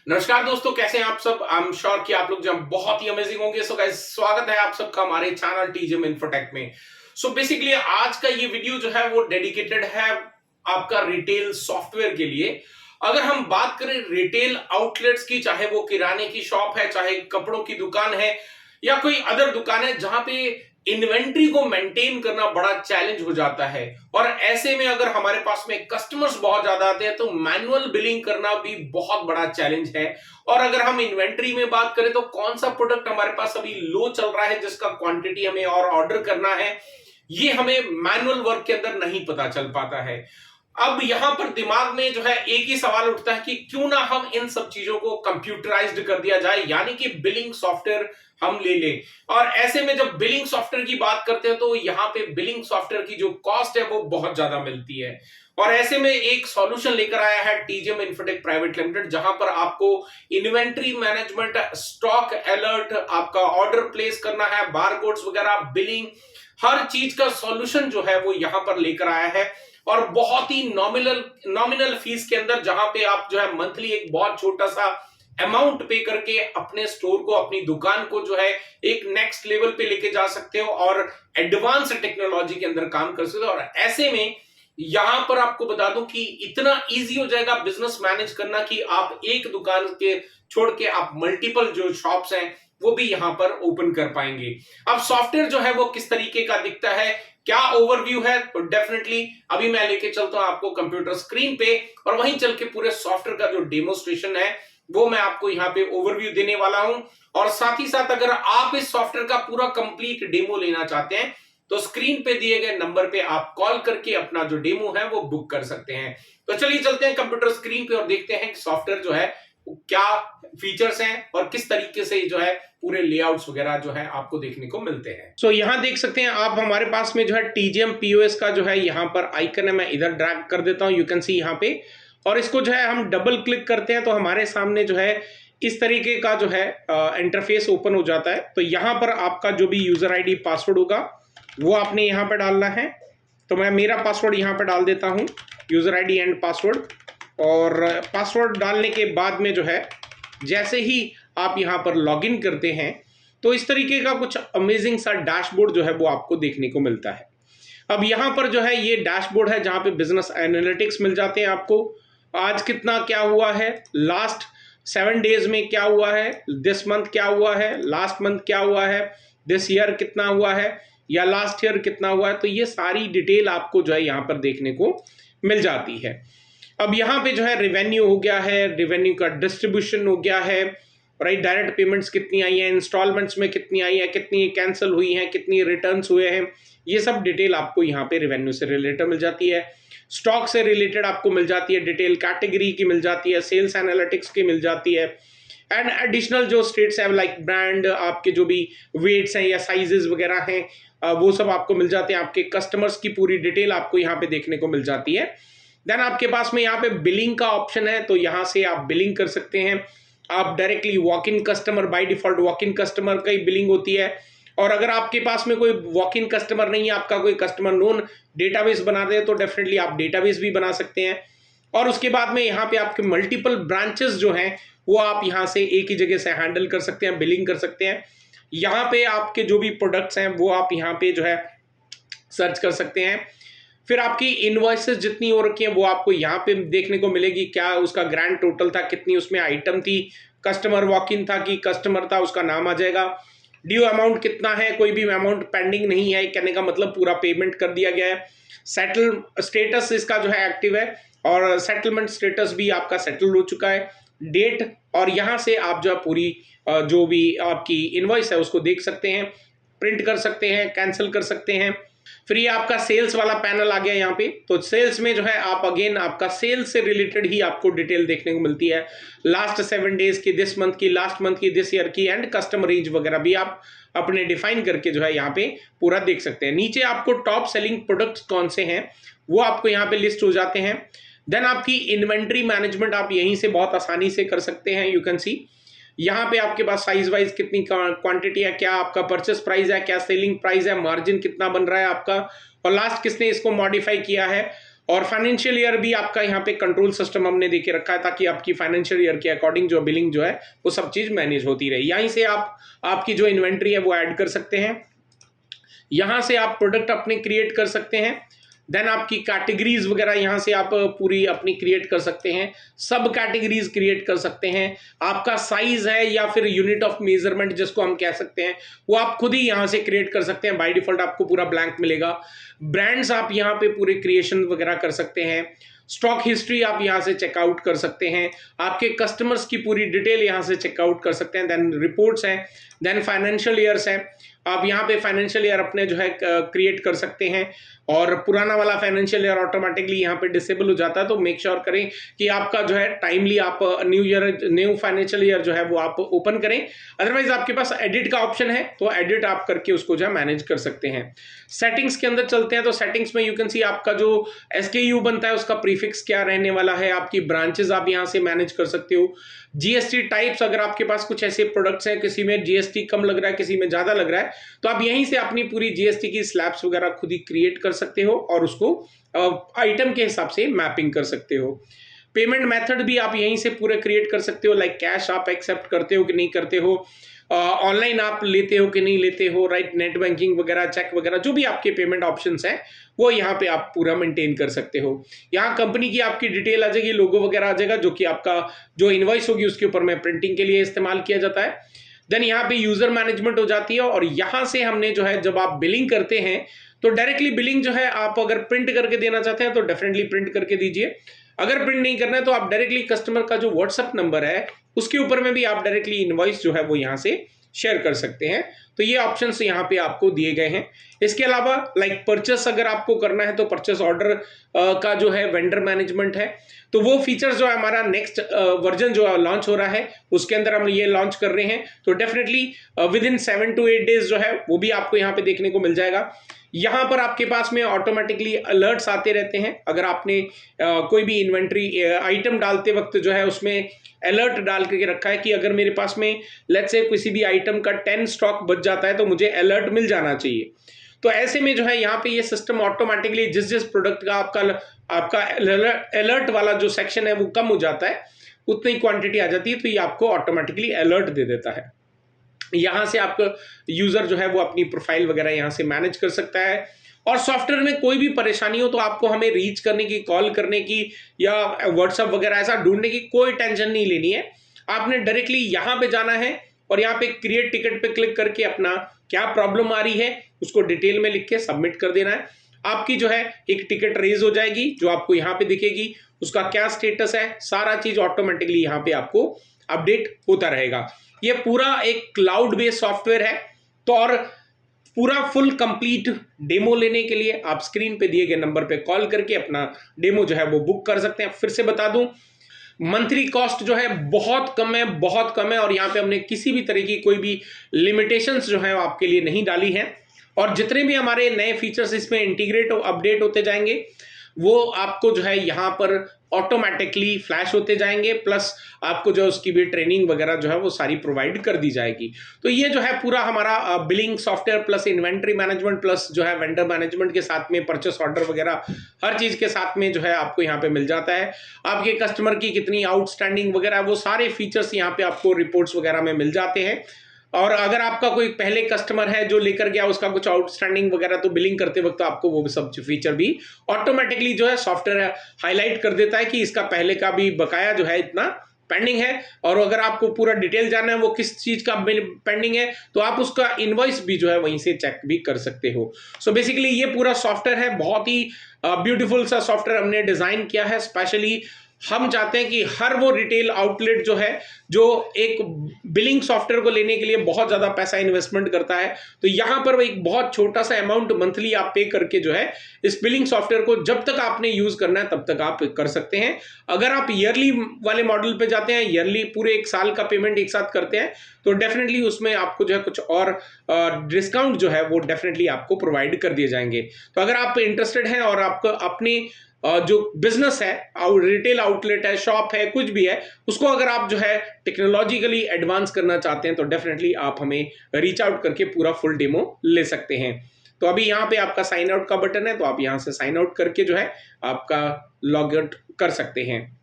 नमस्कार दोस्तों, कैसे हैं आप सब। आई एम श्योर कि आप लोग जो बहुत ही अमेजिंग होंगे। सो गाइस, स्वागत है आप सबका हमारे चैनल टीजीएम इन्फोटेक में। सो बेसिकली आज का ये वीडियो जो है वो डेडिकेटेड है आपका रिटेल सॉफ्टवेयर के लिए। अगर हम बात करें रिटेल आउटलेट्स की, चाहे वो किराने की शॉप है, चाहे कपड़ों की दुकान है या कोई अदर दुकान है जहां पे इन्वेंट्री को मेंटेन करना बड़ा चैलेंज हो जाता है, और ऐसे में अगर हमारे पास में कस्टमर्स बहुत ज्यादा आते हैं तो मैनुअल बिलिंग करना भी बहुत बड़ा चैलेंज है। और अगर हम इन्वेंट्री में बात करें तो कौन सा प्रोडक्ट हमारे पास अभी लो चल रहा है जिसका क्वांटिटी हमें और ऑर्डर करना है, ये हमें मैनुअल वर्क के अंदर नहीं पता चल पाता है। अब यहां पर दिमाग में जो है एक ही सवाल उठता है कि क्यों ना हम इन सब चीजों को कंप्यूटराइज्ड कर दिया जाए, यानी कि बिलिंग सॉफ्टवेयर हम ले लें। और ऐसे में जब बिलिंग सॉफ्टवेयर की बात करते हैं तो यहाँ पे बिलिंग सॉफ्टवेयर की जो कॉस्ट है वो बहुत ज्यादा मिलती है। और ऐसे में एक सॉल्यूशन लेकर आया है टीजीएम इन्फोटेक प्राइवेट लिमिटेड, जहां पर आपको इन्वेंट्री मैनेजमेंट, स्टॉक अलर्ट, आपका ऑर्डर प्लेस करना है, बारकोड्स वगैरह, बिलिंग, हर चीज का सॉल्यूशन जो है वो यहां पर लेकर आया है। और बहुत ही नॉमिनल फीस के अंदर, जहां पे आप जो है मंथली एक बहुत छोटा सा अमाउंट पे करके अपने स्टोर को, अपनी दुकान को जो है एक नेक्स्ट लेवल पे लेके जा सकते हो और एडवांस टेक्नोलॉजी के अंदर काम कर सकते हो। और ऐसे में यहां पर आपको बता दूं कि इतना इजी हो जाएगा बिजनेस मैनेज करना कि आप एक दुकान के छोड़ के आप मल्टीपल जो शॉप्स हैं वो भी यहां पर ओपन कर पाएंगे। अब सॉफ्टवेयर जो है वो किस तरीके का दिखता है, क्या ओवरव्यू है, तो डेफिनेटली अभी मैं लेके चलता हूं आपको कंप्यूटर स्क्रीन पे और वहीं चल के पूरे सॉफ्टवेयर का जो डेमोस्ट्रेशन है वो मैं आपको यहाँ पे ओवरव्यू देने वाला हूं। और साथ ही साथ अगर आप इस सॉफ्टवेयर का पूरा कंप्लीट डेमो लेना चाहते हैं तो स्क्रीन पे दिए गए नंबर पे आप कॉल करके अपना जो डेमो है वो बुक कर सकते हैं। तो चलिए चलते हैं कंप्यूटर स्क्रीन पे और देखते हैं कि सॉफ्टवेयर जो है क्या फीचर्स हैं और किस तरीके से जो है पूरे लेआउट्स वगैरह जो है आपको देखने को मिलते हैं। सो यहाँ देख सकते हैं आप, हमारे पास में जो है टीजीएम पीओएस का जो है यहाँ पर आइकन है। मैं इधर ड्रैग कर देता हूँ, यू कैन सी यहाँ पे, और इसको जो है हम डबल क्लिक करते हैं तो हमारे सामने जो है इस तरीके का जो है इंटरफेस ओपन हो जाता है। तो यहाँ पर आपका जो भी यूजर आईडी पासवर्ड होगा वो आपने यहाँ पर डालना है। तो मैं मेरा पासवर्ड यहाँ पर डाल देता हूँ, यूजर आईडी एंड पासवर्ड। और पासवर्ड डालने के बाद में जो है जैसे ही आप यहाँ पर लॉगिन करते हैं तो इस तरीके का कुछ अमेजिंग सा डैशबोर्ड जो है वो आपको देखने को मिलता है। अब यहाँ पर जो है ये डैशबोर्ड है जहाँ पे बिजनेस एनालिटिक्स मिल जाते हैं आपको। आज कितना क्या हुआ है, लास्ट 7 डेज में क्या हुआ है, दिस मंथ क्या हुआ है, लास्ट मंथ क्या हुआ है, दिस ईयर कितना हुआ है या लास्ट ईयर कितना हुआ है, तो ये सारी डिटेल आपको जो है यहाँ पर देखने को मिल जाती है। अब यहाँ पे जो है रेवेन्यू हो गया है, रेवेन्यू का डिस्ट्रीब्यूशन हो गया है, राइट, डायरेक्ट पेमेंट्स कितनी आई हैं, इंस्टॉलमेंट्स में कितनी आई है, कितनी कैंसिल हुई हैं, कितनी रिटर्न्स हुए हैं, ये सब डिटेल आपको यहाँ पे रेवेन्यू से रिलेटेड मिल जाती है। स्टॉक से रिलेटेड आपको मिल जाती है डिटेल, कैटेगरी की मिल जाती है, सेल्स एनालिटिक्स की मिल जाती है, एंड एडिशनल जो स्टेट्स हैं लाइक ब्रांड, आपके जो भी वेट्स हैं या साइजेस वगैरह हैं वो सब आपको मिल जाते हैं। आपके कस्टमर्स की पूरी डिटेल आपको यहाँ पे देखने को मिल जाती है। देन आपके पास में यहाँ पे बिलिंग का ऑप्शन है, तो यहाँ से आप बिलिंग कर सकते हैं। आप directly walk in customer, by default walk in customer का ही बिलिंग होती है। और अगर आपके पास में कोई वॉक इन कस्टमर नहीं है, आपका कोई कस्टमर नोन डेटाबेस बना दे तो डेफिनेटली आप डेटाबेस भी बना सकते हैं। और उसके बाद में यहाँ पे आपके मल्टीपल ब्रांचेस जो हैं वो आप यहाँ से एक ही जगह से हैंडल कर सकते हैं, बिलिंग कर सकते हैं। यहाँ पे आपके जो भी प्रोडक्ट्स हैं वो आप यहाँ पे जो है सर्च कर सकते हैं। फिर आपकी इनवॉइसेस जितनी हो रखी हैं वो आपको यहाँ पे देखने को मिलेगी, क्या उसका ग्रैंड टोटल था, कितनी उसमें आइटम थी, कस्टमर वॉक इन था कि कस्टमर था, उसका नाम आ जाएगा। ड्यू अमाउंट कितना है, कोई भी अमाउंट पेंडिंग नहीं है, कहने का मतलब पूरा पेमेंट कर दिया गया है। सेटल स्टेटस इसका जो है एक्टिव है और सेटलमेंट स्टेटस भी आपका सेटल हो चुका है। डेट, और यहाँ से आप जो है पूरी जो भी आपकी इनवॉइस है उसको देख सकते हैं, प्रिंट कर सकते हैं, कैंसिल कर सकते हैं। फिर ये आपका सेल्स वाला पैनल आ गया यहाँ पे। तो सेल्स में जो है आप अगेन आपका सेल्स से रिलेटेड ही आपको डिटेल देखने को मिलती है, लास्ट 7 डेज की, दिस मंथ की, लास्ट मंथ की, दिस ईयर की, एंड कस्टमर रेंज वगैरह भी आप अपने डिफाइन करके जो है यहाँ पे पूरा देख सकते हैं। नीचे आपको टॉप सेलिंग प्रोडक्ट्स कौन से हैं वो आपको यहाँ पे लिस्ट हो जाते हैं। देन आपकी इन्वेंट्री मैनेजमेंट आप यहीं से बहुत आसानी से कर सकते हैं। यू कैन सी यहाँ पे आपके पास साइज वाइज कितनी क्वांटिटी है, क्या आपका परचेस प्राइस है, क्या सेलिंग प्राइस है, मार्जिन कितना बन रहा है आपका, और लास्ट किसने इसको मॉडिफाई किया है, और फाइनेंशियल ईयर भी आपका यहाँ पे कंट्रोल सिस्टम हमने देके रखा है ताकि आपकी फाइनेंशियल ईयर के अकॉर्डिंग जो बिलिंग जो है वो सब चीज मैनेज होती रहे। यहीं से आप आपकी जो इन्वेंट्री है वो ऐड कर सकते हैं, यहां से आप प्रोडक्ट अपने क्रिएट कर सकते हैं। देन आपकी कैटेगरीज वगैरह यहाँ से आप पूरी अपनी क्रिएट कर सकते हैं, सब कैटेगरीज क्रिएट कर सकते हैं। आपका साइज है या फिर यूनिट ऑफ मेजरमेंट जिसको हम कह सकते हैं वो आप खुद ही यहाँ से क्रिएट कर सकते हैं। बाय डिफॉल्ट आपको पूरा ब्लैंक मिलेगा। ब्रांड्स आप यहाँ पे पूरे क्रिएशन वगैरह कर सकते हैं। स्टॉक हिस्ट्री आप यहाँ से चेकआउट कर सकते हैं। आपके कस्टमर्स की पूरी डिटेल यहाँ से चेकआउट कर सकते हैं। देन रिपोर्ट्स हैं, देन फाइनेंशियल ईयर्स हैं, आप यहाँ पे फाइनेंशियल ईयर अपने जो है क्रिएट कर सकते हैं। और पुराना वाला फाइनेंशियल ईयर ऑटोमेटिकली यहाँ पे डिसेबल हो जाता है, तो मेक श्योर करें कि आपका जो है टाइमली आप न्यू फाइनेंशियल ईयर जो है वो आप ओपन करें। अदरवाइज आपके पास एडिट का ऑप्शन है तो एडिट आप करके उसको जो है मैनेज कर सकते हैं। सेटिंग्स के अंदर चलते हैं तो सेटिंग्स में यू कैन सी आपका जो SKU बनता है उसका प्रीफिक्स क्या रहने वाला है, आपकी ब्रांचेस आप यहाँ से मैनेज कर सकते हो। GST टाइप्स, अगर आपके पास कुछ ऐसे प्रोडक्ट्स हैं किसी में GST कम लग रहा है किसी में ज्यादा लग रहा है तो आप यहीं से अपनी पूरी GST की स्लैब्स वगैरह खुद ही क्रिएट कर सकते हो और उसको आइटम के हिसाब से मैपिंग कर सकते हो। पेमेंट मेथड भी आप यहीं से पूरे क्रिएट कर सकते हो, लाइक कैश आप एक्सेप्ट करते हो कि नहीं करते हो, ऑनलाइन आप लेते हो कि नहीं लेते हो, राइट, नेट बैंकिंग वगैरह, चेक वगैरह, जो भी आपके पेमेंट ऑप्शंस हैं वो यहाँ पे आप पूरा मेंटेन कर सकते हो। यहाँ कंपनी की आपकी डिटेल आ जाएगी, लोगो वगैरह आ जाएगा जो कि आपका जो इनवॉइस होगी उसके ऊपर में प्रिंटिंग के लिए इस्तेमाल किया जाता है। देन यहाँ पे यूजर मैनेजमेंट हो जाती है और यहाँ से हमने जो है जब आप बिलिंग करते हैं तो डायरेक्टली बिलिंग जो है आप अगर प्रिंट करके देना चाहते हैं तो डेफिनेटली प्रिंट करके दीजिए। अगर प्रिंट नहीं करना है तो आप डायरेक्टली कस्टमर का जो व्हाट्सएप नंबर है उसके ऊपर में भी आप डायरेक्टली इनवॉइस जो है वो यहाँ से शेयर कर सकते हैं। तो ये ऑप्शंस यहाँ पे आपको दिए गए हैं। इसके अलावा लाइक परचेस अगर आपको करना है तो परचेस ऑर्डर का जो है वेंडर मैनेजमेंट है, तो वो फीचर्स जो है हमारा नेक्स्ट वर्जन जो लॉन्च हो रहा है उसके अंदर हम ये लॉन्च कर रहे हैं, तो definitely with in 7 to 8 days जो है वो भी आपको यहाँ पे देखने को मिल जाएगा। यहाँ पर आपके पास में ऑटोमेटिकली अलर्ट्स आते रहते हैं। अगर आपने कोई भी इन्वेंट्री आइटम डालते वक्त जो है उसमें अलर्ट डाल के रखा है कि अगर मेरे पास में लेट्स से किसी भी आइटम का 10 स्टॉक बच जाता है तो मुझे अलर्ट मिल जाना चाहिए। तो ऐसे में जो है यहाँ पे ये सिस्टम ऑटोमेटिकली जिस प्रोडक्ट का आपका अलर्ट वाला जो सेक्शन है वो कम हो जाता है उतनी क्वांटिटी आ जाती है तो ये आपको ऑटोमेटिकली अलर्ट दे देता है। यहाँ से आपका यूजर जो है वो अपनी प्रोफाइल वगैरह यहाँ से मैनेज कर सकता है। और सॉफ्टवेयर में कोई भी परेशानी हो तो आपको हमें रीच करने की, कॉल करने की या व्हाट्सएप वगैरह ऐसा ढूंढने की कोई टेंशन नहीं लेनी है। आपने डायरेक्टली यहाँ पे जाना है और यहाँ पे क्रिएट टिकट पे क्लिक करके अपना क्या प्रॉब्लम आ रही है उसको डिटेल में लिख के सबमिट कर देना है। आपकी जो है एक टिकट रेज हो जाएगी जो आपको यहाँ पे दिखेगी, उसका क्या स्टेटस है, सारा चीज ऑटोमेटिकली यहाँ पे आपको अपडेट होता रहेगा। ये पूरा एक क्लाउड बेस्ड सॉफ्टवेयर है। तो और पूरा फुल कंप्लीट डेमो लेने के लिए आप स्क्रीन पे दिए गए नंबर पे कॉल करके अपना डेमो जो है वो बुक कर सकते हैं। फिर से बता दूं, मंथली कॉस्ट जो है बहुत कम है, बहुत कम है, और यहाँ पे हमने किसी भी तरह की कोई भी लिमिटेशंस जो है आपके लिए नहीं डाली है। और जितने भी हमारे नए फीचर्स इसमें इंटीग्रेट अपडेट होते जाएंगे वो आपको जो है यहाँ पर ऑटोमेटिकली फ्लैश होते जाएंगे, प्लस आपको जो उसकी भी ट्रेनिंग वगैरह जो है वो सारी प्रोवाइड कर दी जाएगी। तो ये जो है पूरा हमारा billing software plus inventory management plus जो है वेंडर मैनेजमेंट के साथ में परचेस ऑर्डर वगैरह हर चीज के साथ में जो है आपको यहाँ पे मिल जाता है। आपके कस्टमर की कितनी आउटस्टैंडिंग वगैरह वो सारे फीचर्स यहाँ पे आपको रिपोर्ट्स वगैरह में मिल जाते हैं। और अगर आपका कोई पहले कस्टमर है जो लेकर गया उसका कुछ आउटस्टैंडिंग वगैरह तो बिलिंग करते वक्त आपको वो सब फीचर भी ऑटोमेटिकली जो है सॉफ्टवेयर हाईलाइट कर देता है कि इसका पहले का भी बकाया जो है इतना पेंडिंग है। और अगर आपको पूरा डिटेल जानना है वो किस चीज का पेंडिंग है तो आप उसका इनवॉइस भी जो है वहीं से चेक भी कर सकते हो। सो बेसिकली ये पूरा सॉफ्टवेयर है, बहुत ही ब्यूटीफुल सा सॉफ्टवेयर हमने डिजाइन किया है। स्पेशली हम चाहते हैं कि हर वो रिटेल आउटलेट जो है जो एक बिलिंग सॉफ्टवेयर को लेने के लिए बहुत ज़्यादा पैसा इन्वेस्टमेंट करता है, तो यहाँ पर एक बहुत छोटा सा अमाउंट मंथली आप पे करके जो है इस बिलिंग सॉफ्टवेयर को जब तक आपने यूज़ करना है तब तक आप कर सकते हैं। अगर आप ईयरली वाले मॉडल पे जाते हैं, ईयरली पूरे एक साल का पेमेंट एक साथ करते हैं, तो डेफिनेटली उसमें आपको जो है कुछ और डिस्काउंट जो है वो डेफिनेटली आपको प्रोवाइड कर दिए जाएंगे। तो अगर आप इंटरेस्टेड हैं और आपको अपनी जो बिजनेस है, रिटेल आउटलेट है, शॉप है, कुछ भी है, उसको अगर आप जो है टेक्नोलॉजिकली एडवांस करना चाहते हैं तो डेफिनेटली आप हमें रीच आउट करके पूरा फुल डेमो ले सकते हैं। तो अभी यहाँ पे आपका साइन आउट का बटन है, तो आप यहाँ से साइन आउट करके जो है आपका लॉग आउट कर सकते हैं।